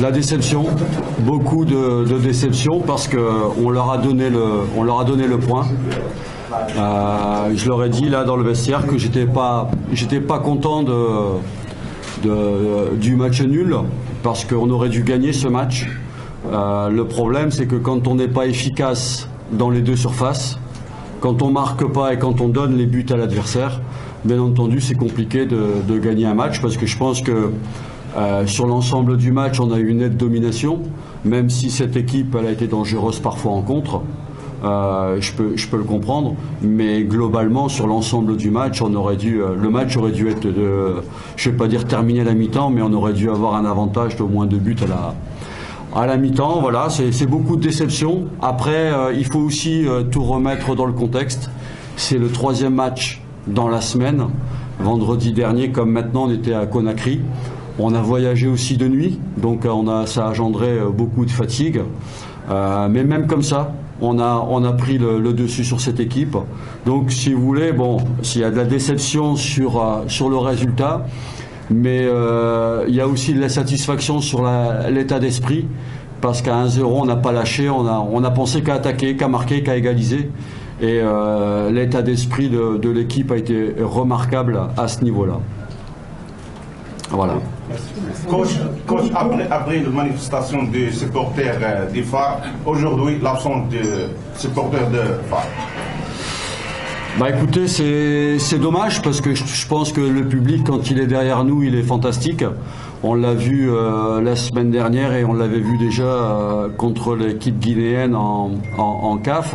La déception, beaucoup de déception parce qu'on leur a donné le point. Je leur ai dit là dans le vestiaire que j'étais pas content du match nul parce qu'on aurait dû gagner ce match. Le problème c'est que quand on n'est pas efficace dans les deux surfaces, quand on marque pas et quand on donne les buts à l'adversaire, bien entendu c'est compliqué de gagner un match parce que je pense que sur l'ensemble du match on a eu une nette domination, même si cette équipe elle a été dangereuse parfois en contre. Je peux le comprendre, mais globalement sur l'ensemble du match, le match aurait dû être, je ne vais pas dire terminé à la mi-temps, mais on aurait dû avoir un avantage d'au moins 2 buts à la mi-temps. Voilà, c'est beaucoup de déception. Après, il faut aussi tout remettre dans le contexte. C'est le 3e match dans la semaine. Vendredi dernier, comme maintenant, on était à Conakry. On a voyagé aussi de nuit, donc ça a engendré beaucoup de fatigue. Mais même comme ça, on a pris le dessus sur cette équipe. Donc si vous voulez, bon, s'il y a de la déception sur le résultat, mais il y a aussi de la satisfaction sur l'état d'esprit, parce qu'à 1-0 on n'a pas lâché, on a pensé qu'à attaquer, qu'à marquer, qu'à égaliser. Et l'état d'esprit de l'équipe a été remarquable à ce niveau-là. Voilà. Coach, après la manifestation des supporters des Phares, aujourd'hui l'absence des supporters de Phares. Bah écoutez, c'est dommage parce que je pense que le public, quand il est derrière nous, il est fantastique. On l'a vu la semaine dernière et on l'avait vu déjà contre l'équipe guinéenne en CAF.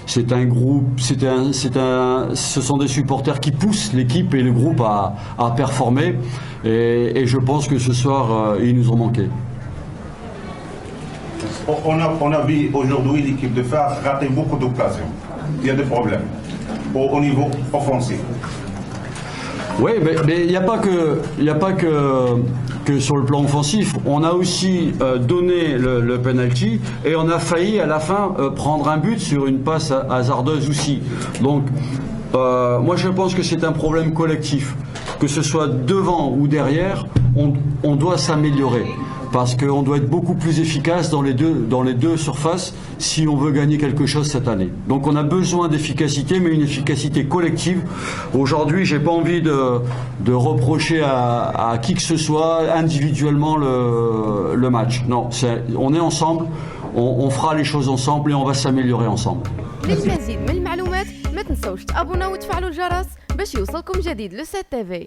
C'est un groupe, ce sont des supporters qui poussent l'équipe et le groupe à performer. Et je pense que ce soir, ils nous ont manqué. On a vu aujourd'hui l'équipe de Phares rater beaucoup d'occasions. Il y a des problèmes au niveau offensif. Oui, mais il n'y a pas que sur le plan offensif. On a aussi donné le penalty et on a failli à la fin prendre un but sur une passe hasardeuse aussi. Donc moi je pense que c'est un problème collectif. Que ce soit devant ou derrière, on doit s'améliorer. Parce qu'on doit être beaucoup plus efficace dans les deux surfaces si on veut gagner quelque chose cette année. Donc on a besoin d'efficacité, mais une efficacité collective. Aujourd'hui, j'ai pas envie de reprocher à qui que ce soit individuellement le match. Non, on est ensemble, on fera les choses ensemble et on va s'améliorer ensemble. للمزيد من المعلومات ما تنسوش تابوناو وتفعلوا الجرس باش يوصلكم جديد لو 7 TV.